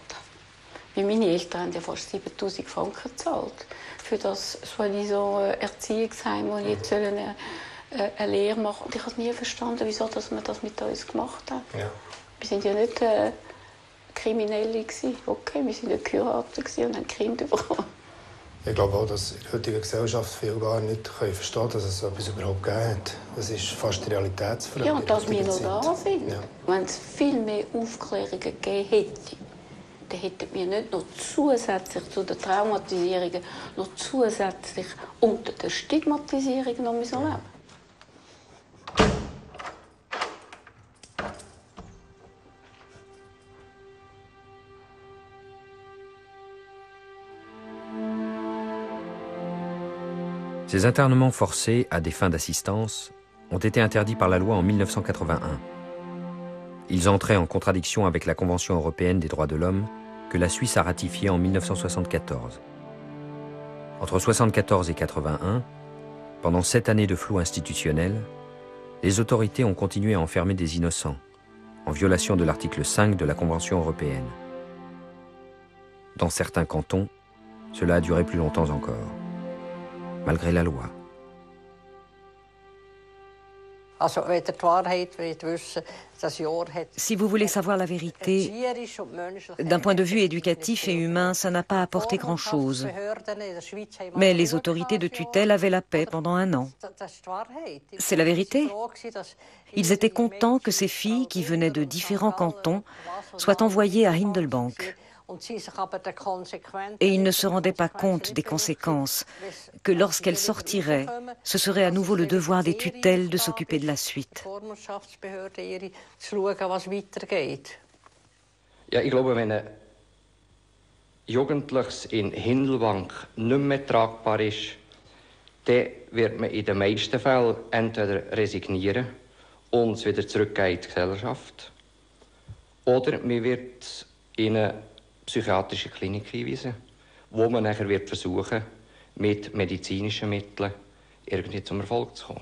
Wie meine Eltern haben ja fast 7000 Franken gezahlt für das soi-disant Erziehungsheim, das ich jetzt Ein Lehrmacher. Und ich habe nie verstanden, wieso dass man das mit uns gemacht hat. Ja. Wir sind ja nicht Kriminelle gewesen. Okay, wir sind ja geheiratet und haben Kinder bekommen. Ich glaube auch, dass in der heutigen Gesellschaft viele gar nicht verstehen können, dass es so etwas überhaupt gegeben hat. Das ist fast realitätsfremd. Ja, und dass wir noch da sind. Ja. Wenn es viel mehr Aufklärungen gegeben hätte, dann hätten wir nicht noch zusätzlich zu den Traumatisierungen noch zusätzlich unter der Stigmatisierung noch leben. Ces internements forcés à des fins d'assistance ont été interdits par la loi en 1981. Ils entraient en contradiction avec la Convention européenne des droits de l'homme que la Suisse a ratifiée en 1974. Entre 1974 et 1981, pendant 7 années de flou institutionnel, les autorités ont continué à enfermer des innocents, en violation de l'article 5 de la Convention européenne. Dans certains cantons, cela a duré plus longtemps encore, malgré la loi. Si vous voulez savoir la vérité, d'un point de vue éducatif et humain, ça n'a pas apporté grand-chose. Mais les autorités de tutelle avaient la paix pendant 1 an. C'est la vérité. Ils étaient contents que ces filles, qui venaient de différents cantons, soient envoyées à Hindelbank. Et ils ne se rendaient pas compte des conséquences, que lorsqu'elles sortiraient, ce serait à nouveau le devoir des tutelles de s'occuper de la suite. Ja, ich glaube, wenn ein Jugendliches in Hindelbank nicht mehr tragbar ist, dann wird man in den meisten Fällen entweder resignieren und es wieder zurückgehen in die Gesellschaft, oder man wird in eine psychiatrische Klinik einweisen, wo man nachher wird versuchen, mit medizinischen Mitteln irgendwie zum Erfolg zu kommen.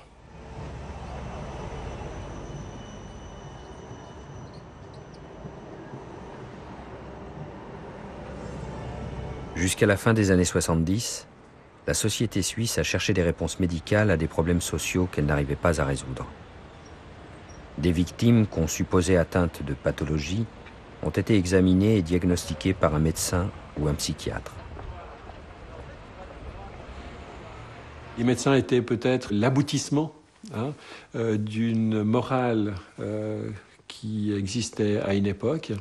Jusqu'à la fin des années 70, la société suisse a cherché des réponses médicales à des problèmes sociaux qu'elle n'arrivait pas à résoudre. Des victimes qu'on supposait atteintes de pathologies ont été examinées et diagnostiquées par un médecin ou un psychiatre. Les médecins étaient peut-être l'aboutissement d'une morale qui existait à une époque,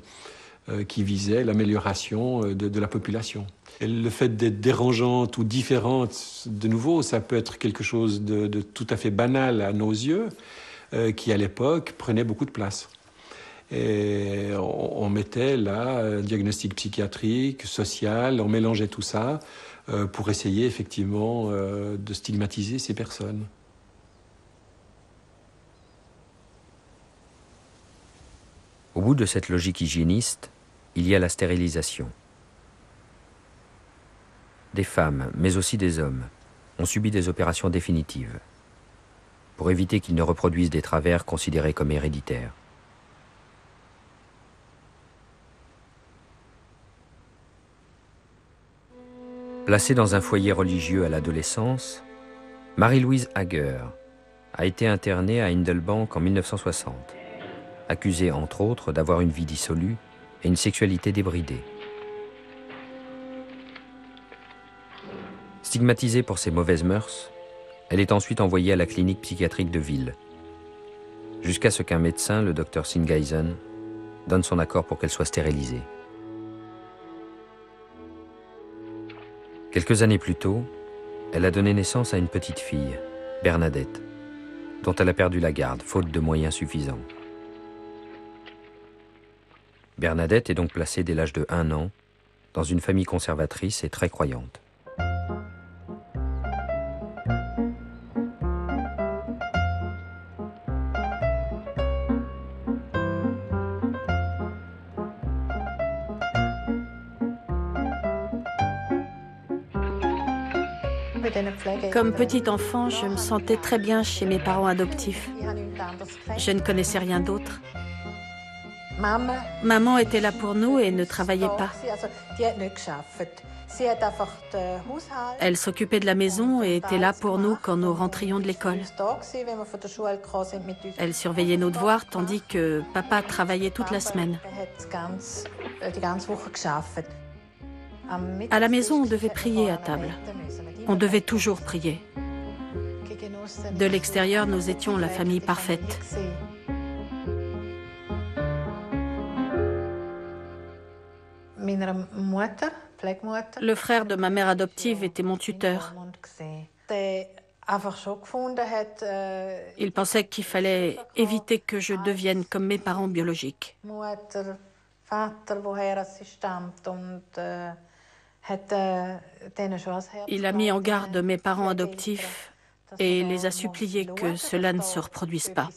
qui visait l'amélioration de la population. Et le fait d'être dérangeante ou différente, de nouveau, ça peut être quelque chose de tout à fait banal à nos yeux, qui à l'époque prenait beaucoup de place. Et on mettait là un diagnostic psychiatrique, social, on mélangeait tout ça pour essayer effectivement de stigmatiser ces personnes. Au bout de cette logique hygiéniste, il y a la stérilisation. Des femmes, mais aussi des hommes, ont subi des opérations définitives pour éviter qu'ils ne reproduisent des travers considérés comme héréditaires. Placée dans un foyer religieux à l'adolescence, Marie-Louise Hager a été internée à Hindelbank en 1960, accusée entre autres d'avoir une vie dissolue et une sexualité débridée. Stigmatisée pour ses mauvaises mœurs, elle est ensuite envoyée à la clinique psychiatrique de ville, jusqu'à ce qu'un médecin, le docteur Singeisen, donne son accord pour qu'elle soit stérilisée. Quelques années plus tôt, elle a donné naissance à une petite fille, Bernadette, dont elle a perdu la garde, faute de moyens suffisants. Bernadette est donc placée dès l'âge de 1 an dans une famille conservatrice et très croyante. Comme petit enfant, je me sentais très bien chez mes parents adoptifs. Je ne connaissais rien d'autre. Maman était là pour nous et ne travaillait pas. Elle s'occupait de la maison et était là pour nous quand nous rentrions de l'école. Elle surveillait nos devoirs tandis que papa travaillait toute la semaine. À la maison, on devait prier à table. On devait toujours prier. De l'extérieur, nous étions la famille parfaite. Le frère de ma mère adoptive était mon tuteur. Il pensait qu'il fallait éviter que je devienne comme mes parents biologiques. Il a mis en garde mes parents adoptifs et les a suppliés que cela ne se reproduise pas.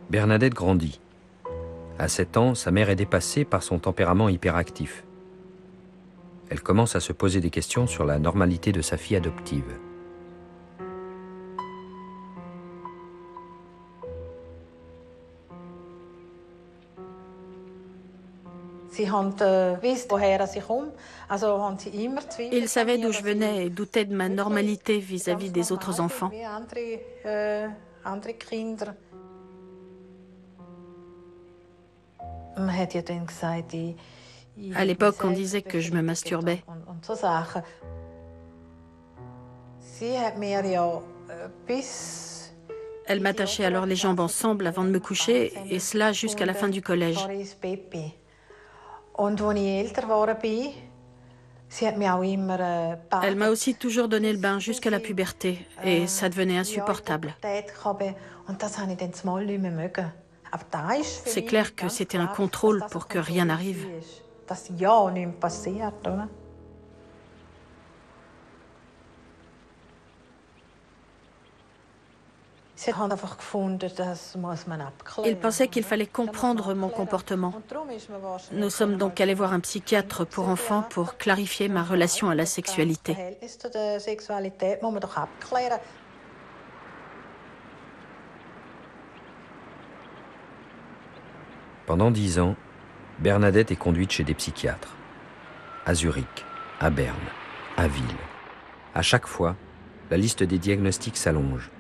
Bernadette grandit. À 7 ans, sa mère est dépassée par son tempérament hyperactif. Elle commence à se poser des questions sur la normalité de sa fille adoptive. Ils savaient d'où je venais et doutaient de ma normalité vis-à-vis des autres enfants. À l'époque, on disait que je me masturbais. Elle m'attachait alors les jambes ensemble avant de me coucher, et cela jusqu'à la fin du collège. Elle m'a aussi toujours donné le bain jusqu'à la puberté, et ça devenait insupportable. C'est clair que c'était un contrôle pour que rien n'arrive. Il pensait qu'il fallait comprendre mon comportement. Nous sommes donc allés voir un psychiatre pour enfants pour clarifier ma relation à la sexualité. Pendant 10 ans, Bernadette est conduite chez des psychiatres. À Zurich, à Berne, à Ville. À chaque fois, la liste des diagnostics s'allonge.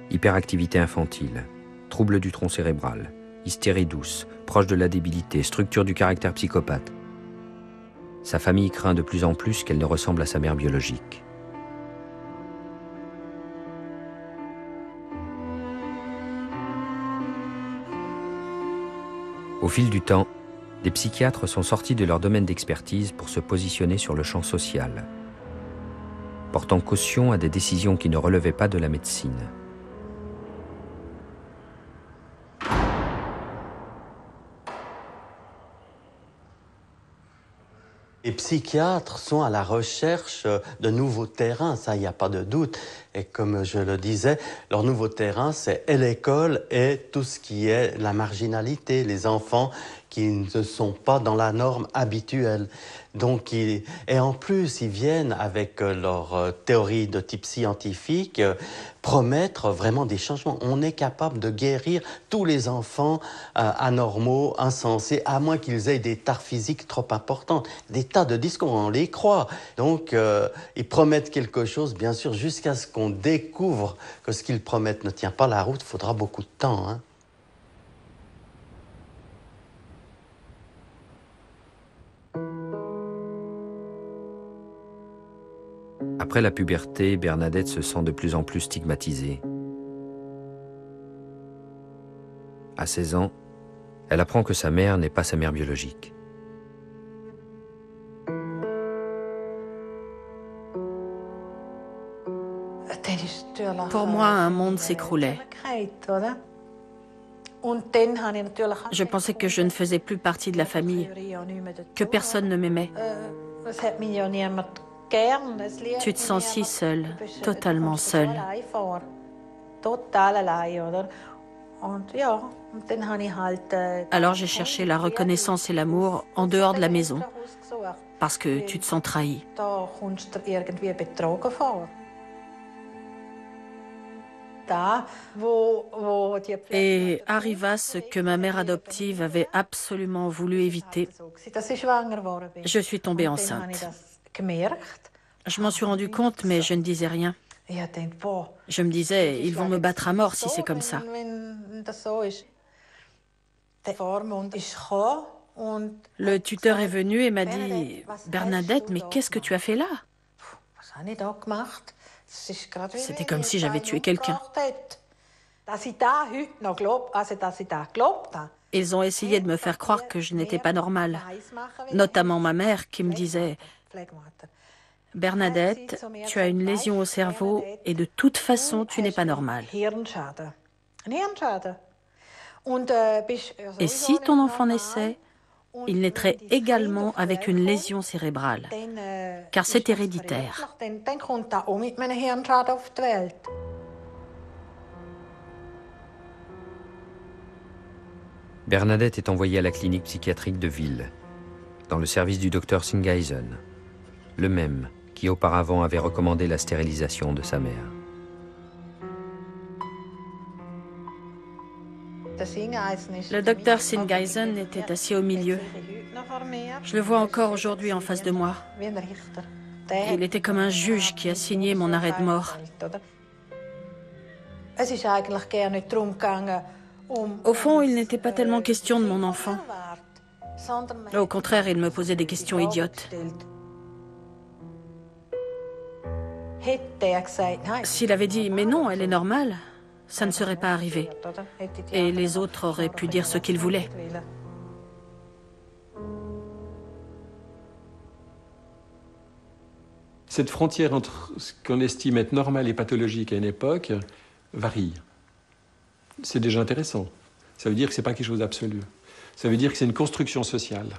Hyperactivité infantile, trouble du tronc cérébral, hystérie douce, proche de la débilité, structure du caractère psychopathe. Sa famille craint de plus en plus qu'elle ne ressemble à sa mère biologique. Au fil du temps, des psychiatres sont sortis de leur domaine d'expertise pour se positionner sur le champ social, portant caution à des décisions qui ne relevaient pas de la médecine. Les psychiatres sont à la recherche de nouveaux terrains, ça, il n'y a pas de doute. Et comme je le disais, leur nouveau terrain, c'est l'école et tout ce qui est la marginalité, les enfants qui ne sont pas dans la norme habituelle. Donc, et en plus, ils viennent avec leur théorie de type scientifique promettre vraiment des changements. On est capable de guérir tous les enfants anormaux, insensés, à moins qu'ils aient des tares physiques trop importantes. Des tas de discours, on les croit. Donc, ils promettent quelque chose, bien sûr, jusqu'à ce qu'on découvre que ce qu'ils promettent ne tient pas la route. Il faudra beaucoup de temps, hein. Après la puberté, Bernadette se sent de plus en plus stigmatisée. À 16 ans, elle apprend que sa mère n'est pas sa mère biologique. Pour moi, un monde s'écroulait. Je pensais que je ne faisais plus partie de la famille, que personne ne m'aimait. Tu te sens si seule, totalement seule. Alors j'ai cherché la reconnaissance et l'amour en dehors de la maison. parce que tu te sens trahi. Et arriva ce que ma mère adoptive avait absolument voulu éviter. Je suis tombée enceinte. Je m'en suis rendu compte, mais je ne disais rien. Je me disais, ils vont me battre à mort si c'est comme ça. Le tuteur est venu et m'a dit, Bernadette, mais qu'est-ce que tu as fait là? C'était comme si j'avais tué quelqu'un. Ils ont essayé de me faire croire que je n'étais pas normale, notamment ma mère qui me disait « Bernadette, tu as une lésion au cerveau et de toute façon, tu n'es pas normale. Et si ton enfant naissait, il naîtrait également avec une lésion cérébrale, car c'est héréditaire. » Bernadette est envoyée à la clinique psychiatrique de Ville, dans le service du docteur Singeisen, le même qui auparavant avait recommandé la stérilisation de sa mère. Le docteur Singeisen était assis au milieu. Je le vois encore aujourd'hui en face de moi. Il était comme un juge qui a signé mon arrêt de mort. Au fond, il n'était pas tellement question de mon enfant. Au contraire, il me posait des questions idiotes. S'il avait dit « mais non, elle est normale », ça ne serait pas arrivé. Et les autres auraient pu dire ce qu'ils voulaient. Cette frontière entre ce qu'on estime être normal et pathologique à une époque varie. C'est déjà intéressant. Ça veut dire que ce n'est pas quelque chose d'absolu. Ça veut dire que c'est une construction sociale,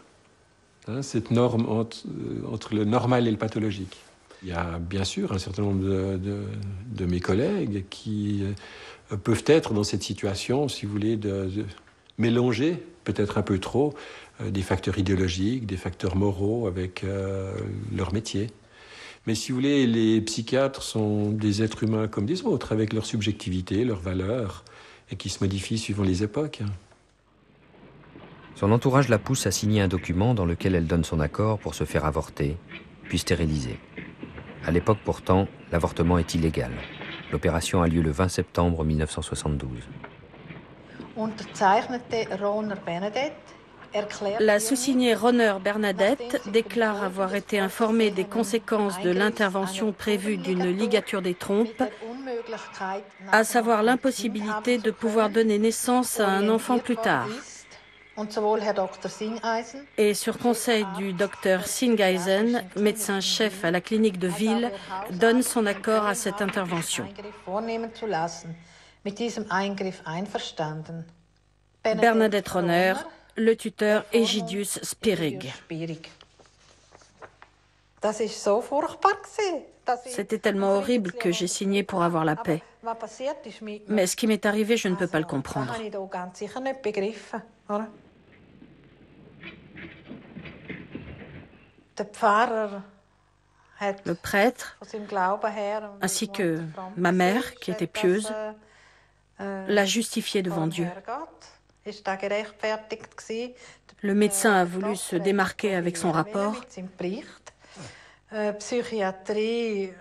hein, cette norme entre le normal et le pathologique. Il y a bien sûr un certain nombre de mes collègues qui peuvent être dans cette situation, si vous voulez, de mélanger, peut-être un peu trop, des facteurs idéologiques, des facteurs moraux avec leur métier. Mais si vous voulez, les psychiatres sont des êtres humains comme des autres, avec leur subjectivité, leurs valeurs, et qui se modifient suivant les époques. Son entourage la pousse à signer un document dans lequel elle donne son accord pour se faire avorter, puis stériliser. À l'époque pourtant, l'avortement est illégal. L'opération a lieu le 20 septembre 1972. La sous-signée Ronner Bernadette déclare avoir été informée des conséquences de l'intervention prévue d'une ligature des trompes, à savoir l'impossibilité de pouvoir donner naissance à un enfant plus tard. Et sur conseil du docteur Singeisen, médecin-chef à la clinique de Ville, donne son accord à cette intervention. Bernadette Ronner, le tuteur Egidius Spirig. C'était tellement horrible que j'ai signé pour avoir la paix. Mais ce qui m'est arrivé, je ne peux pas le comprendre. Le prêtre, ainsi que ma mère, qui était pieuse, l'a justifié devant Dieu. Le médecin a voulu se démarquer avec son rapport.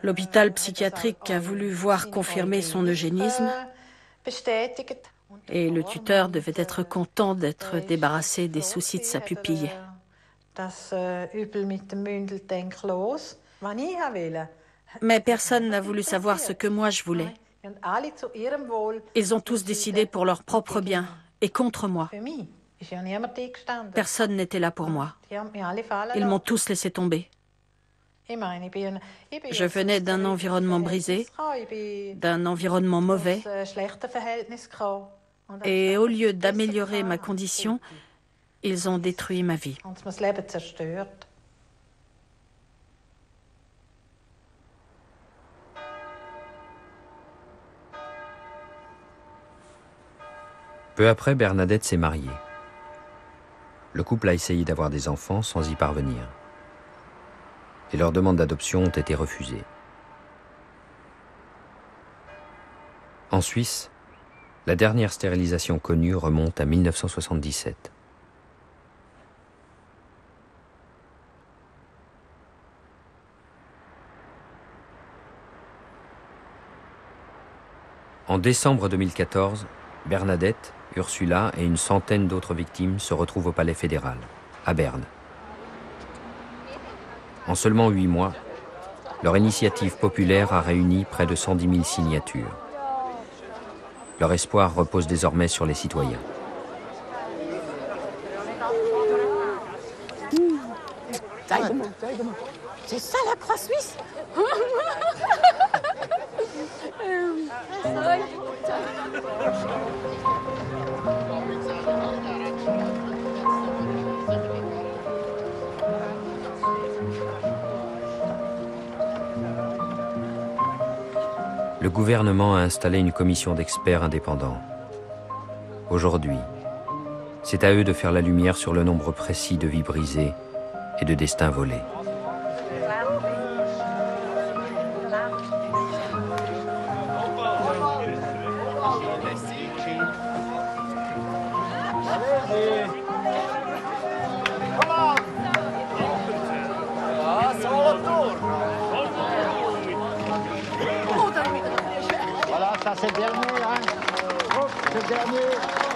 L'hôpital psychiatrique a voulu voir confirmer son eugénisme. Et le tuteur devait être content d'être débarrassé des soucis de sa pupille. Mais personne n'a voulu savoir ce que moi je voulais. Ils ont tous décidé pour leur propre bien et contre moi. Personne n'était là pour moi. Ils m'ont tous laissé tomber. Je venais d'un environnement brisé, d'un environnement mauvais, et au lieu d'améliorer ma condition, ils ont détruit ma vie. Peu après, Bernadette s'est mariée. Le couple a essayé d'avoir des enfants sans y parvenir. et leurs demandes d'adoption ont été refusées. En Suisse, la dernière stérilisation connue remonte à 1977. En décembre 2014, Bernadette, Ursula et une centaine d'autres victimes se retrouvent au Palais fédéral, à Berne. En seulement 8 mois, leur initiative populaire a réuni près de 110 000 signatures. Leur espoir repose désormais sur les citoyens. C'est ça la croix suisse. Le gouvernement a installé une commission d'experts indépendants. Aujourd'hui, c'est à eux de faire la lumière sur le nombre précis de vies brisées et de destins volés. Voilà, ça c'est le dernier, hein. C'est le dernier.